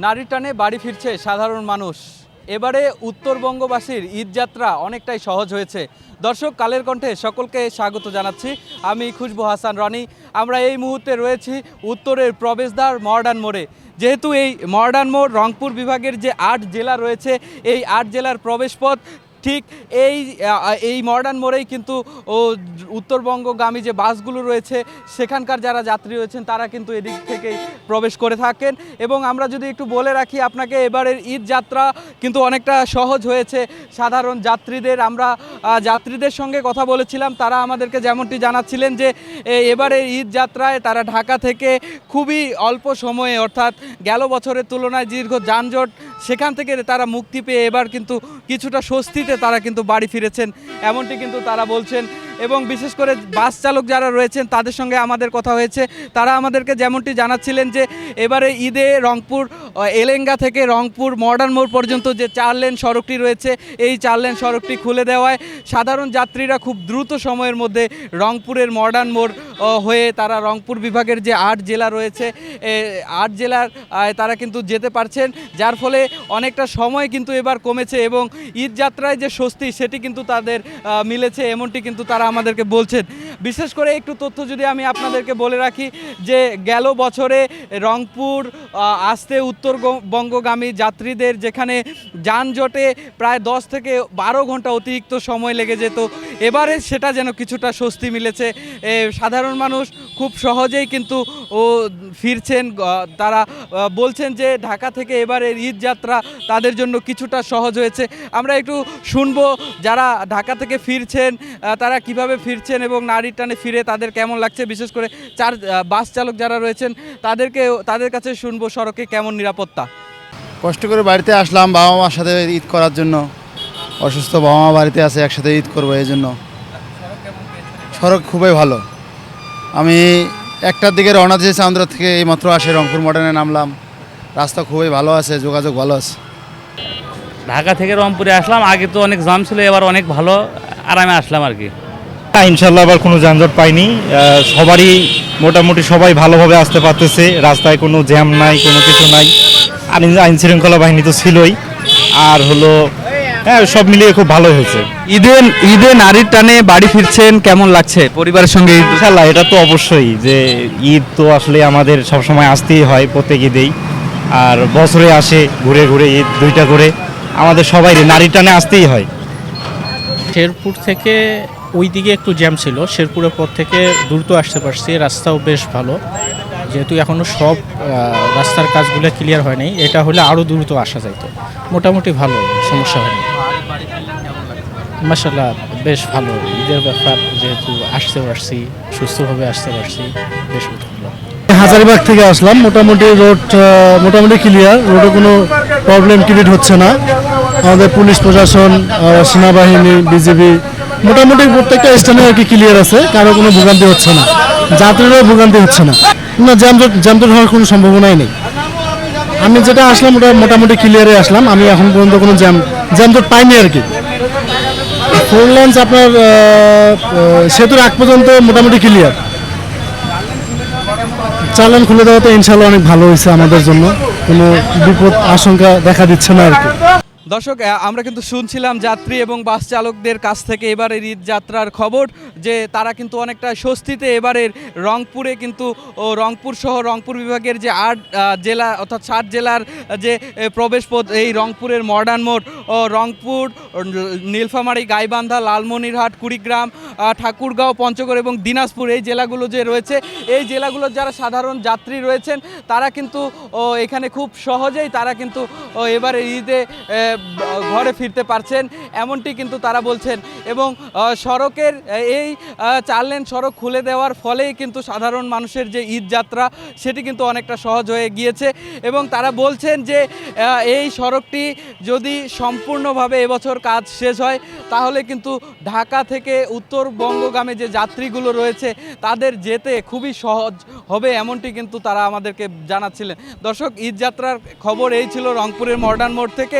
নারীর টানে বাড়ি ফিরছে সাধারণ মানুষ। এবারে উত্তরবঙ্গবাসীর ঈদযাত্রা অনেকটাই সহজ হয়েছে। দর্শক, কালের কণ্ঠে সকলকে স্বাগত জানাচ্ছি। আমি খুশবু হাসান রনি। আমরা এই মুহূর্তে রয়েছি উত্তরের প্রবেশদ্বার মডার্ন মোড়ে। যেহেতু এই মডার্ন মোড় রংপুর বিভাগের যে ৮ জেলা রয়েছে, এই ৮ জেলার প্রবেশপথ ঠিক এই মডার্ন মোড়েই কিন্তু উত্তরবঙ্গগামী যে বাসগুলো রয়েছে সেখানকার যারা যাত্রী রয়েছেন তারা কিন্তু এদিক থেকেই প্রবেশ করে থাকেন। এবং আমরা যদি একটু বলে রাখি আপনাকে, এবারের ঈদ যাত্রা কিন্তু অনেকটা সহজ হয়েছে সাধারণ যাত্রীদের। আমরা যাত্রীদের সঙ্গে কথা বলেছিলাম, তারা আমাদেরকে যেমনটি জানাচ্ছিলেন যে এবারের ঈদ যাত্রায় তারা ঢাকা থেকে খুবই অল্প সময়ে, অর্থাৎ গেল বছরের তুলনায় দীর্ঘ যানজট সেখান থেকে তারা মুক্তি পেয়ে এবার কিন্তু কিছুটা স্বস্তিতে তারা কিন্তু বাড়ি ফিরেছেন, এমনটি কিন্তু তারা বলছেন। এবং বিশেষ করে বাস চালক যারা রয়েছেন তাদের সঙ্গে আমাদের কথা হয়েছে, তারা আমাদেরকে যেমনটি জানাচ্ছিলেন যে এবারে ঈদে রংপুর এলেঙ্গা থেকে রংপুর মডার্ন মোড় পর্যন্ত যে 4 লেন সড়কটি রয়েছে, এই 4 লেন সড়কটি খুলে দেওয়ায় সাধারণ যাত্রীরা খুব দ্রুত সময়ের মধ্যে রংপুরের মডার্ন মোড় হয়ে তারা রংপুর বিভাগের যে 8 জেলা রয়েছে 8 জেলার তারা কিন্তু যেতে পারছেন, যার ফলে অনেকটা সময় কিন্তু এবার কমেছে এবং ঈদ যাত্রায় যে স্বস্তি সেটি কিন্তু তাদের মিলেছে, এমনটি কিন্তু তারা আমাদেরকে বলছেন। বিশেষ করে একটু তথ্য যদি আমি আপনাদেরকে বলে রাখি যে গেল বছরে রংপুর আসতে উত্তরবঙ্গগামী যাত্রীদের যেখানে যানজটে প্রায় 10 থেকে 12 ঘন্টা অতিরিক্ত সময় লেগে যেত, এবারে সেটা যেন কিছুটা স্বস্তি মিলেছে। সাধারণ মানুষ খুব সহজেই কিন্তু ফিরছেন। তারা বলছেন যে ঢাকা থেকে এবারের ঈদ যাত্রা তাদের জন্য কিছুটা সহজ হয়েছে। আমরা একটু শুনবো যারা ঢাকা থেকে ফিরছেন তারা কিভাবে ফিরছেন এবং নারীর টানে ফিরে তাদের কেমন লাগছে। বিশেষ করে বাস চালক যারা রয়েছেন তাদের কাছে শুনবো সড়কে কেমন নিরাপত্তা। কষ্ট করে বাড়িতে আসলাম বাবা মার সাথে ঈদ করার জন্য। অসুস্থ বাবা মা বাড়িতে আছে, একসাথে ঈদ করবো এই জন্য। সড়ক খুবই ভালো। আমি 1টার দিকে রওনা দিয়েছি আন্ধ্র থেকে, এইমাত্র আসে রংপুর মডার্নে নামলাম। রাস্তা খুবই ভালো আছে, যোগাযোগ ভালো আছে। ঢাকা থেকে রংপুরে আসলাম, আগে তো অনেক জাম ছিল, এবার অনেক ভালো আরামে আসলাম আর কি। ইনশাল্লাহ আবার কোনো যানজট পাইনি। সবারই মোটামুটি সবাই ভালোভাবে আসতে পারতেছে, রাস্তায় কোনো জ্যাম নাই, কোনো কিছু নাই। আইন শৃঙ্খলা বাহিনী তো ছিলই, আর হলো সব মিলিয়ে খুব ভালো হয়েছে। ঈদে নারীর টানে বাড়ি ফিরছেন, কেমন লাগছে পরিবারের সঙ্গে? ইনশাল্লাহ এটা তো অবশ্যই, যে ঈদ তো আসলে আমাদের সবসময় আসতেই হয়, প্রত্যেক ঈদেই। আর বছরে আসে ঘুরে ঘুরে ঈদ 2টা করে, আমাদের সবাই নারীর টানে আসতেই হয়। শেরপুর থেকে ওই দিকে একটু জ্যাম ছিল, শেরপুরের পর থেকে দ্রুত আসতে পারছি। রাস্তাও বেশ ভালো, যেহেতু এখনও সব রাস্তার কাজগুলো ক্লিয়ার হয়নি, এটা হলে আরও দ্রুত আসা যাইতো। মোটামুটি ভালো, সমস্যা হয়নি। মাশাআল্লাহ বেশ ভালো। ঈদের ব্যাপার যেহেতু আসতে পারছি, সুস্থভাবে আসতে পারছি, বেশ ভালো। হাজারীবাগ থেকে আসলাম, মোটামুটি রোড মোটামুটি ক্লিয়ার, রোডে কোনো প্রবলেম ক্রিয়েট হচ্ছে না। আমাদের পুলিশ প্রশাসন, সেনাবাহিনী, বিজিবি মোটামুটি প্রত্যেকটা স্থানে আর কি ক্লিয়ার আছে, কারো কোনো ভোগান্তি হচ্ছে না, যাত্রীরাও ভোগান্তি হচ্ছে না। যানজট হওয়ার কোনো সম্ভাবনাই নেই। আমি যেটা আসলাম ওটা মোটামুটি ক্লিয়ারে আসলাম, আমি এখন পর্যন্ত কোনো যানজট পাইনি আর কি। 4 লেন্স আপনার সেতুর আগ পর্যন্ত মোটামুটি ক্লিয়ার। 4 লেন খুলে দেওয়াতে ইনশাল্লাহ অনেক ভালো হয়েছে আমাদের জন্য, কোনো বিপদ আশঙ্কা দেখা দিচ্ছে না আর কি। দর্শক, আমরা কিন্তু শুনছিলাম যাত্রী এবং বাস চালকদের কাছ থেকে এবারের ঈদ যাত্রার খবর, যে তারা কিন্তু অনেকটা স্বস্তিতে এবারের রংপুরে কিন্তু রংপুর সহ রংপুর বিভাগের যে 8 জেলা অর্থাৎ 7 জেলার যে প্রবেশপথ, এই রংপুরের মডার্ন মোড় ও রংপুর, নীলফামারী, গাইবান্ধা, লালমনিরহাট, কুড়িগ্রাম, ঠাকুরগাঁও, পঞ্চগড় এবং দিনাজপুর, এই জেলাগুলো যে রয়েছে, এই জেলাগুলোর যারা সাধারণ যাত্রী রয়েছেন তারা কিন্তু এখানে খুব সহজেই তারা কিন্তু এবারের ঈদে ঘরে ফিরতে পারছেন, এমনটি কিন্তু তারা বলছেন। এবং সড়কের এই 4 লেন সড়ক খুলে দেওয়ার ফলেই কিন্তু সাধারণ মানুষের যে ঈদ যাত্রা সেটি কিন্তু অনেকটা সহজ হয়ে গিয়েছে। এবং তারা বলছেন যে এই সড়কটি যদি সম্পূর্ণভাবে এবছর কাজ শেষ হয় তাহলে কিন্তু ঢাকা থেকে উত্তরবঙ্গগামী যে যাত্রীগুলো রয়েছে তাদের যেতে খুবই সহজ হবে, এমনটি কিন্তু তারা আমাদেরকে জানাচ্ছিলেন। দর্শক, ঈদ যাত্রার খবর এই ছিল রংপুরের মডার্ন মোড় থেকে।